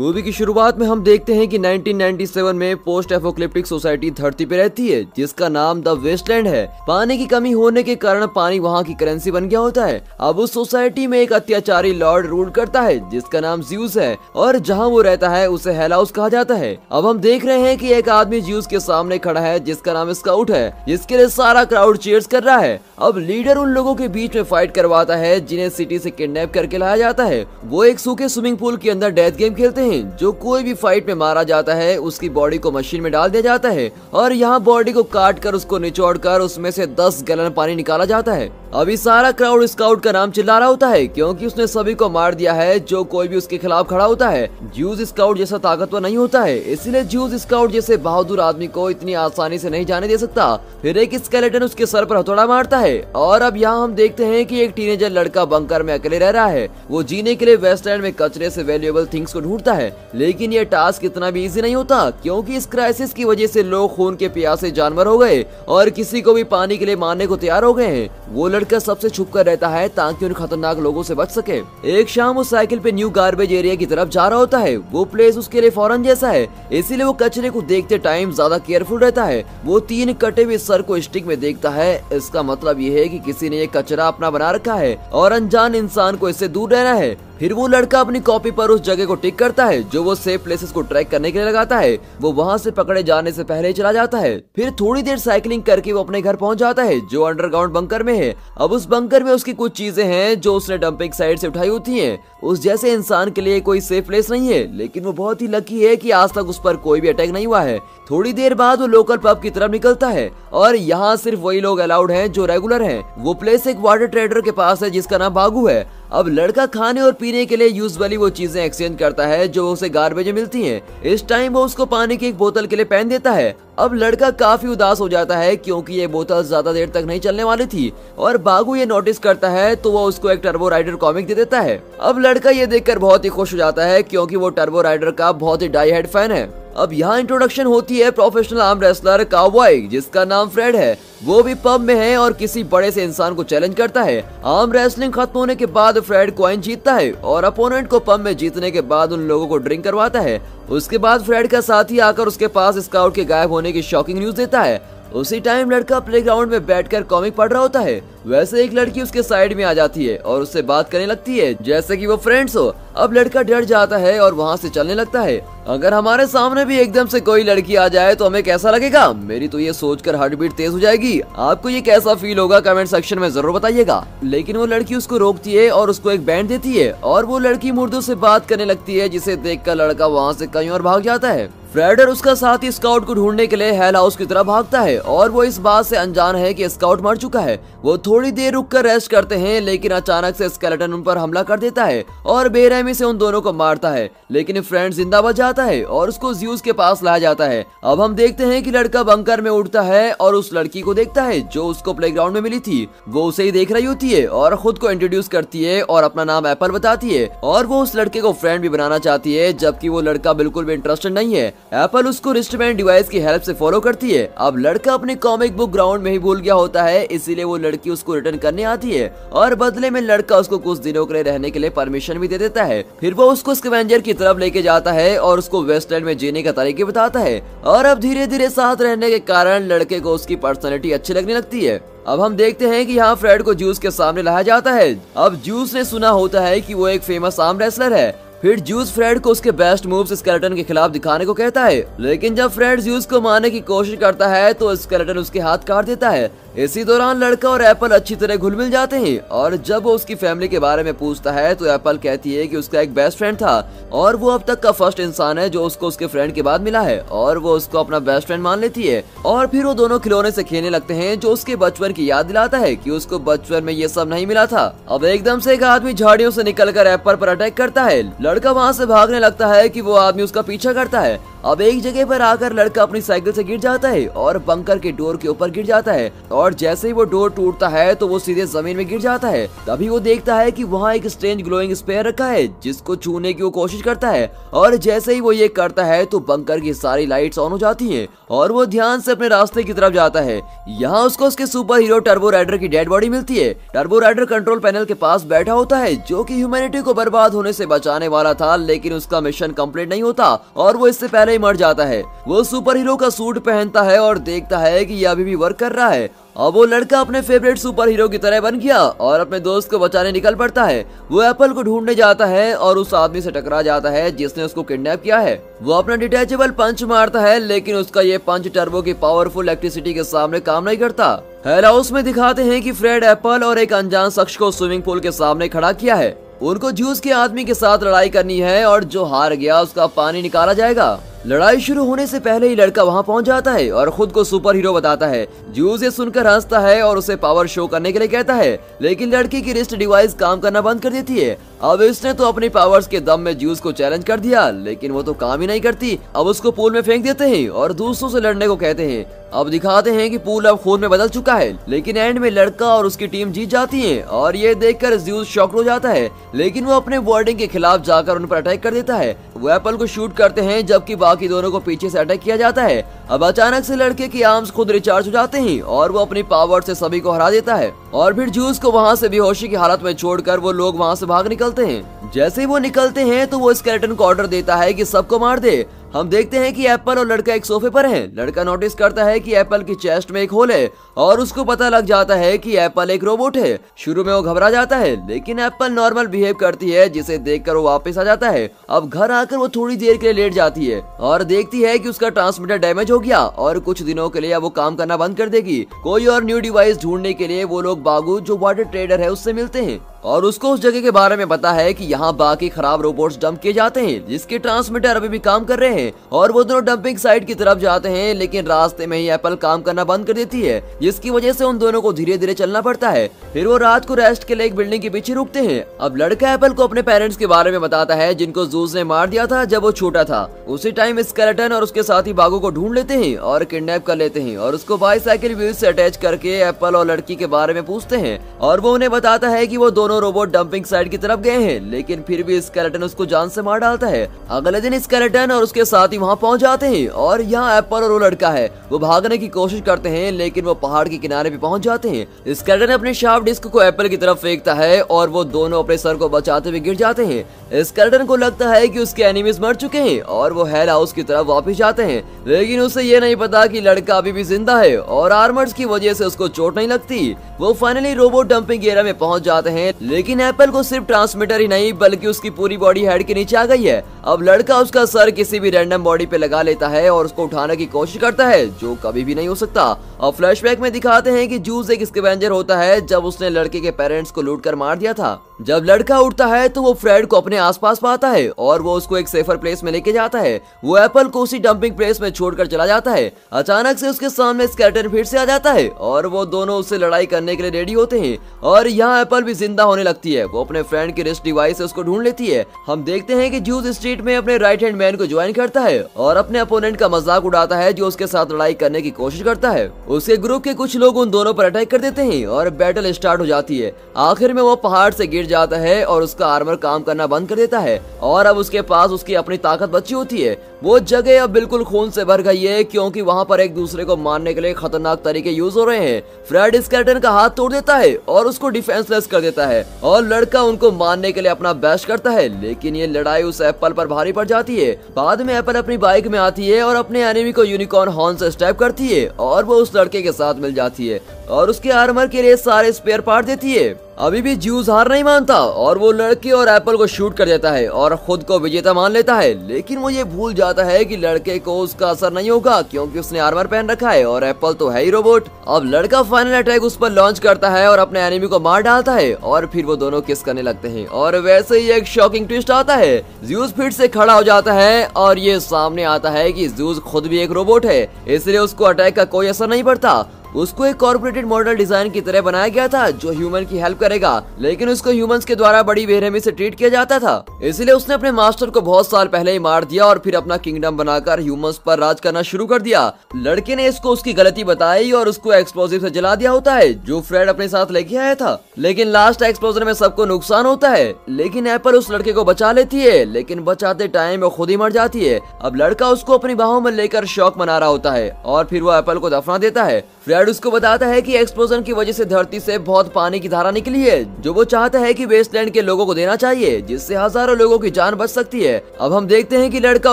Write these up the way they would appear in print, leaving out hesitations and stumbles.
Movie की शुरुआत में हम देखते हैं कि 1997 में पोस्ट एपोकलिप्टिक सोसाइटी धरती पे रहती है जिसका नाम द वेस्टलैंड है। पानी की कमी होने के कारण पानी वहाँ की करेंसी बन गया होता है। अब उस सोसाइटी में एक अत्याचारी लॉर्ड रूल करता है जिसका नाम ज्यूस है और जहाँ वो रहता है उसे हेल हाउस कहा जाता है। अब हम देख रहे हैं कि एक आदमी ज्यूस के सामने खड़ा है जिसका नाम स्काउट है, जिसके लिए सारा क्राउड चीयर्स कर रहा है। अब लीडर उन लोगों के बीच में फाइट करवाता है जिन्हें सिटी से किडनैप करके लाया जाता है। वो एक सूखे स्विमिंग पूल के अंदर डेथ गेम खेलते हैं। जो कोई भी फाइट में मारा जाता है उसकी बॉडी को मशीन में डाल दिया जाता है और यहाँ बॉडी को काट कर उसको निचोड़ कर उसमें से 10 गैलन पानी निकाला जाता है। अभी सारा क्राउड स्काउट का नाम चिल्ला रहा होता है क्योंकि उसने सभी को मार दिया है जो कोई भी उसके खिलाफ खड़ा होता है। ज्यूस स्काउट जैसा ताकतवर नहीं होता है, इसलिए ज्यूस स्काउट जैसे बहादुर आदमी को इतनी आसानी से नहीं जाने दे सकता। फिर एक स्केलेटन उसके सर पर हथौड़ा मारता है और अब यहाँ हम देखते हैं कि एक टीनेजर लड़का बंकर में अकेले रह रहा है। वो जीने के लिए वेस्टलैंड में कचरे से वैल्यूएबल थिंग्स को ढूंढता है, लेकिन ये टास्क इतना भी इजी नहीं होता क्योंकि इस क्राइसिस की वजह से लोग खून के प्यासे जानवर हो गए और किसी को भी पानी के लिए मारने को तैयार हो गए हैं। वो लड़का सबसे छुप कर रहता है ताकि उन खतरनाक लोगों से बच सके। एक शाम वो साइकिल पे न्यू गार्बेज एरिया की तरफ जा रहा होता है। वो प्लेस उसके लिए फॉरेन जैसा है, इसीलिए वो कचरे को देखते टाइम ज्यादा केयरफुल रहता है। वो 3 कटे हुए सर को स्टिक में देखता है। इसका मतलब ये है कि किसी ने ये कचरा अपना बना रखा है और अनजान इंसान को इससे दूर रहना है। फिर वो लड़का अपनी कॉपी पर उस जगह को टिक करता है जो वो सेफ प्लेसेस को ट्रैक करने के लिए लगाता है। वो वहाँ से पकड़े जाने से पहले चला जाता है। फिर थोड़ी देर साइकिलिंग करके वो अपने घर पहुंच जाता है जो अंडरग्राउंड बंकर में है। अब उस बंकर में उसकी कुछ चीजें हैं जो उसने डंपिंग साइट से उठाई होती हैं। उस जैसे इंसान के लिए कोई सेफ प्लेस नहीं है, लेकिन वो बहुत ही लकी है कि आज तक उस पर कोई भी अटैक नहीं हुआ है। थोड़ी देर बाद वो लोकल पब की तरफ निकलता है और यहाँ सिर्फ वही लोग अलाउड हैं जो रेगुलर हैं। वो प्लेस एक वाटर ट्रेडर के पास है जिसका नाम बागू है। अब लड़का खाने और पीने के लिए यूजुअली वो चीजें एक्सचेंज करता है जो उसे गार्बेज में मिलती हैं। इस टाइम वो उसको पानी की एक बोतल के लिए पेन देता है। अब लड़का काफी उदास हो जाता है क्योंकि ये बोतल ज्यादा देर तक नहीं चलने वाली थी और बागू ये नोटिस करता है तो वो उसको एक टर्बो राइडर कॉमिक दे देता है। अब लड़का ये देखकर बहुत ही खुश हो जाता है क्योंकि वो टर्बो राइडर का बहुत ही डाई हेड फैन है। अब यहाँ इंट्रोडक्शन होती है प्रोफेशनल आर्म रेसलर काउबॉय जिसका नाम फ्रेड है। वो भी पब में है और किसी बड़े से इंसान को चैलेंज करता है। आर्म रेसलिंग खत्म होने के बाद फ्रेड कॉइन जीतता है और अपोनेंट को पब में जीतने के बाद उन लोगों को ड्रिंक करवाता है। उसके बाद फ्रेड का साथी आकर उसके पास स्काउट के गायब होने की शॉकिंग न्यूज देता है। उसी टाइम लड़का प्लेग्राउंड में बैठकर कॉमिक पढ़ रहा होता है। वैसे एक लड़की उसके साइड में आ जाती है और उससे बात करने लगती है जैसे कि वो फ्रेंड्स हो। अब लड़का डर जाता है और वहाँ से चलने लगता है। अगर हमारे सामने भी एकदम से कोई लड़की आ जाए तो हमें कैसा लगेगा? मेरी तो ये सोचकर हार्ट बीट तेज हो जाएगी। आपको ये कैसा फील होगा कमेंट सेक्शन में जरूर बताइएगा। लेकिन वो लड़की उसको रोकती है और उसको एक बैंड देती है और वो लड़की मुर्दों से बात करने लगती है जिसे देखकर लड़का वहाँ से कहीं और भाग जाता है। फ्रेड और उसका साथी स्काउट को ढूंढने के लिए हेल हाउस की तरफ भागता है और वो इस बात से अनजान है कि स्काउट मर चुका है। वो थोड़ी देर रुककर रेस्ट करते हैं लेकिन अचानक से स्केलेटन उन पर हमला कर देता है और बेरहमी से उन दोनों को मारता है। लेकिन फ्रेंड जिंदा बच जाता है और उसको ज्यूस के पास लाया जाता है। अब हम देखते हैं कि लड़का बंकर में उठता है और उस लड़की को देखता है जो उसको प्लेग्राउंड में मिली थी। वो उसे ही देख रही होती है और खुद को इंट्रोड्यूस करती है और अपना नाम एप्पल बताती है और वो उस लड़के को फ्रेंड भी बनाना चाहती है, जबकि वो लड़का बिल्कुल भी इंटरेस्टेड नहीं है। एप्पल उसको रिस्टबैंड डिवाइस की हेल्प से फॉलो करती है। अब लड़का अपनी कॉमिक बुक ग्राउंड में ही भूल गया होता है, इसीलिए वो लड़की उसको रिटर्न करने आती है और बदले में लड़का उसको कुछ दिनों के लिए रहने के लिए परमिशन भी दे देता है। फिर वो उसको स्कैवेंजर की तरफ लेके जाता है और उसको वेस्टलैंड में जीने का तरीके बताता है और अब धीरे धीरे साथ रहने के कारण लड़के को उसकी पर्सनैलिटी अच्छी लगने लगती है। अब हम देखते हैं कि यहाँ फ्रेड को ज्यूस के सामने लाया जाता है। अब ज्यूस ने सुना होता है कि वो एक फेमस आर्म रेसलर है। फिर ज्यूस फ्रेड को उसके बेस्ट मूव्स स्केलेटन के खिलाफ दिखाने को कहता है, लेकिन जब फ्रेड ज्यूस को मारने की कोशिश करता है तो स्केलेटन उसके हाथ काट देता है। इसी दौरान लड़का और एप्पल अच्छी तरह घुल मिल जाते हैं और जब वो उसकी फैमिली के बारे में पूछता है तो एप्पल कहती है कि उसका एक बेस्ट फ्रेंड था और वो अब तक का फर्स्ट इंसान है जो उसको उसके फ्रेंड के बाद मिला है और वो उसको अपना बेस्ट फ्रेंड मान लेती है। और फिर वो दोनों खिलौने से खेलने लगते हैं जो उसके बचपन की याद दिलाता है कि उसको बचपन में ये सब नहीं मिला था। अब एकदम से एक आदमी झाड़ियों से निकलकर एप्पल पर अटैक करता है। लड़का वहाँ से भागने लगता है कि वो आदमी उसका पीछा करता है। अब एक जगह पर आकर लड़का अपनी साइकिल से गिर जाता है और बंकर के डोर के ऊपर गिर जाता है, और जैसे ही वो डोर टूटता है तो वो सीधे जमीन में गिर जाता है। तभी वो देखता है कि वहाँ एक स्ट्रेंज ग्लोइंग स्फीयर रखा है जिसको छूने की वो कोशिश करता है, और जैसे ही वो ये करता है तो बंकर की सारी लाइट्स ऑन हो जाती हैं और वो ध्यान से अपने रास्ते की तरफ जाता है। यहाँ उसको उसके सुपर हीरो टर्बो राइडर की डेड बॉडी मिलती है। टर्बो राइडर कंट्रोल पैनल के पास बैठा होता है जो कि ह्यूमैनिटी को बर्बाद होने से बचाने वाला था, लेकिन उसका मिशन कंप्लीट नहीं होता और वो इससे पहले ही मर जाता है। वो सुपर हीरो का सूट पहनता है और देखता है कि ये अभी भी वर्क कर रहा है। अब वो लड़का अपने फेवरेट सुपर हीरो की तरह बन गया और अपने दोस्त को बचाने निकल पड़ता है। वो एप्पल को ढूंढने जाता है और उस आदमी से टकरा जाता है जिसने उसको किडनैप किया है। वो अपना डिटैचेबल पंच मारता है, लेकिन उसका ये पंच टर्बो की पावरफुल इलेक्ट्रिसिटी के सामने काम नहीं करता। हेल हाउस में दिखाते हैं कि फ्रेड एप्पल और एक अनजान शख्स को स्विमिंग पूल के सामने खड़ा किया है। उनको ज्यूस के आदमी के साथ लड़ाई करनी है और जो हार गया उसका पानी निकाला जाएगा। लड़ाई शुरू होने से पहले ही लड़का वहां पहुंच जाता है और खुद को सुपर हीरो बताता है। ज्यूस ये सुनकर हंसता है और उसे पावर शो करने के लिए कहता है, लेकिन लड़की की रिस्ट डिवाइस काम करना बंद कर देती है। अब इसने तो अपनी पावर्स के दम में ज्यूस को चैलेंज कर दिया, लेकिन वो तो काम ही नहीं करती। अब उसको पूल में फेंक देते हैं और दूसरों से लड़ने को कहते हैं। अब दिखाते हैं कि पूल अब खून में बदल चुका है, लेकिन एंड में लड़का और उसकी टीम जीत जाती है और ये देखकर ज्यूस शॉक हो जाता है, लेकिन वो अपने वार्डिंग के खिलाफ जाकर उन पर अटैक कर देता है। वो एप्पल को शूट करते हैं जबकि बाकी दोनों को पीछे से अटैक किया जाता है। अब अचानक से लड़के के आर्म्स खुद रिचार्ज हो जाते हैं और वो अपनी पावर से सभी को हरा देता है और फिर ज्यूस को वहाँ से बेहोशी की हालत में छोड़कर वो लोग वहाँ से भाग निकलते हैं। जैसे ही वो निकलते हैं तो वो स्केलेटन को ऑर्डर देता है कि सबको मार दे। हम देखते हैं कि एप्पल और लड़का एक सोफे पर हैं। लड़का नोटिस करता है कि एप्पल की चेस्ट में एक होल है और उसको पता लग जाता है कि एप्पल एक रोबोट है। शुरू में वो घबरा जाता है, लेकिन एप्पल नॉर्मल बिहेव करती है जिसे देखकर वो वापस आ जाता है। अब घर आकर वो थोड़ी देर के लिए लेट जाती है और देखती है कि उसका ट्रांसमीटर डैमेज हो गया और कुछ दिनों के लिए वो काम करना बंद कर देगी। कोई और न्यू डिवाइस ढूंढने के लिए वो लोग बागू जो वाटर ट्रेडर है उससे मिलते हैं और उसको उस जगह के बारे में पता है कि यहाँ बाकी खराब रोबोट्स डंप किए जाते हैं जिसके ट्रांसमीटर अभी भी काम कर रहे हैं और वो दोनों डंपिंग साइट की तरफ जाते हैं, लेकिन रास्ते में ही एप्पल काम करना बंद कर देती है जिसकी वजह से उन दोनों को धीरे धीरे चलना पड़ता है। फिर वो रात को रेस्ट के लिए एक बिल्डिंग के पीछे रुकते हैं। अब लड़का एप्पल को अपने पेरेंट्स के बारे में बताता है जिनको जूस ने मार दिया था जब वो छोटा था। उसी टाइम स्केलेटन और उसके साथी बागू को ढूंढ लेते हैं और किडनैप कर लेते हैं और उसको बाईसाइकिल व्हील से अटैच करके एप्पल और लड़की के बारे में पूछते हैं और वो उन्हें बताता है कि वो दोनों रोबोट डंपिंग साइड की तरफ गए हैं, लेकिन फिर भी स्केलेटन उसको जान से मार डालता है। अगले दिन स्केलेटन और उसके साथी वहाँ पहुँच जाते हैं और यहाँ एप्पल और वो लड़का है वो भागने की कोशिश करते हैं, लेकिन वो पहाड़ के किनारे पे पहुँच जाते हैं। स्केलेटन अपने शार्प डिस्क को एप्पल की तरफ फेंकता है और वो दोनों अपने सर को बचाते हुए गिर जाते हैं। स्केलेटन को लगता है कि उसके एनिमीज मर चुके हैं और वो हेल हाउस की तरफ वापस जाते हैं, लेकिन उसे ये नहीं पता कि लड़का अभी भी जिंदा है और आर्मर्स की वजह से उसको चोट नहीं लगती। वो फाइनली रोबोट डंपिंग एरिया में पहुंच जाते हैं, लेकिन एप्पल को सिर्फ ट्रांसमीटर ही नहीं बल्कि उसकी पूरी बॉडी हेड के नीचे आ गई है। अब लड़का उसका सर किसी भी रैंडम बॉडी पे लगा लेता है और उसको उठाने की कोशिश करता है जो कभी भी नहीं हो सकता। अब फ्लैशबैक में दिखाते हैं कि जूस एक स्कैवेंजर होता है जब उसने लड़के के पेरेंट्स को लूट कर मार दिया था। जब लड़का उठता है तो वो फ्रेड को अपने आसपास पाता है और वो उसको एक सेफर प्लेस में लेके जाता है। वो एप्पल को उसी डंपिंग प्लेस में छोड़कर चला जाता है। अचानक से उसके सामने स्केलेटन फिर से आ जाता है और वो दोनों उससे लड़ाई करने के लिए रेडी होते हैं और यहाँ एप्पल भी जिंदा होने लगती है। वो अपने फ्रेंड की रिस्ट डिवाइस से उसको ढूंढ लेती है। हम देखते हैं कि जूस स्ट्रीट में अपने राइट हैंड मैन को ज्वाइन करता है और अपने अपोनेंट का मजाक उड़ाता है जो उसके साथ लड़ाई करने की कोशिश करता है। उसके ग्रुप के कुछ लोग उन दोनों पर अटैक कर देते हैं और बैटल स्टार्ट हो जाती है। आखिर में वो पहाड़ से गिर जाता है और उसका आर्मर काम करना बंद कर देता है और अब उसके पास उसकी अपनी ताकत बची होती है। वो जगह अब बिल्कुल खून से भर गई है क्योंकि वहाँ पर एक दूसरे को मारने के लिए खतरनाक तरीके यूज हो रहे हैं। फ्रेड स्केलेटन का हाथ तोड़ देता है और उसको डिफेंसलेस कर देता है और लड़का उनको मारने के लिए अपना बेस्ट करता है, लेकिन ये लड़ाई उस एप्पल पर भारी पड़ जाती है। बाद में एप्पल अपनी बाइक में आती है और अपने एनिमी को यूनिकॉर्न हॉर्न से स्टैप करती है और वो उस लड़के के साथ मिल जाती है और उसके आर्मर के लिए सारे स्पेयर पार्ट देती है। अभी भी ज्यूस हार नहीं मानता और वो लड़के और एप्पल को शूट कर देता है और खुद को विजेता मान लेता है, लेकिन वो ये भूल जाता है कि लड़के को उसका असर नहीं होगा क्योंकि उसने आर्मर पहन रखा है और एप्पल तो है ही रोबोट। अब लड़का फाइनल अटैक उस पर लॉन्च करता है और अपने एनिमी को मार डालता है और फिर वो दोनों किस करने लगते हैं और वैसे ही एक शॉकिंग ट्विस्ट आता है। ज्यूस फिर से खड़ा हो जाता है और ये सामने आता है कि ज्यूस खुद भी एक रोबोट है, इसलिए उसको अटैक का कोई असर नहीं पड़ता। उसको एक कॉर्पोरेटेड मॉडल डिजाइन की तरह बनाया गया था जो ह्यूमन की हेल्प करेगा, लेकिन उसको ह्यूमंस के द्वारा बड़ी बेरहमी से ट्रीट किया जाता था। इसलिए उसने अपने मास्टर को बहुत साल पहले ही मार दिया और फिर अपना किंगडम बनाकर ह्यूमंस पर राज करना शुरू कर दिया। लड़के ने इसको उसकी गलती बताई और उसको एक्सप्लोजिव से जला दिया होता है जो फ्रेड अपने साथ लेके आया था। लेकिन लास्ट एक्सप्लोजन में सबको नुकसान होता है, लेकिन एप्पल उस लड़के को बचा लेती है, लेकिन बचाते टाइम वो खुद ही मर जाती है। अब लड़का उसको अपनी बाहों में लेकर शौक मना रहा होता है और फिर वो एप्पल को दफना देता है। फ्रेड उसको बताता है कि एक्सप्लोजन की वजह से धरती से बहुत पानी की धारा निकली है जो वो चाहता है कि वेस्टलैंड के लोगों को देना चाहिए, जिससे हजारों लोगों की जान बच सकती है। अब हम देखते हैं कि लड़का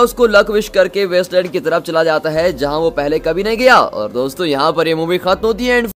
उसको लक विश करके वेस्टलैंड की तरफ चला जाता है जहाँ वो पहले कभी नहीं गया। और दोस्तों यहाँ पर ये मूवी खत्म होती है।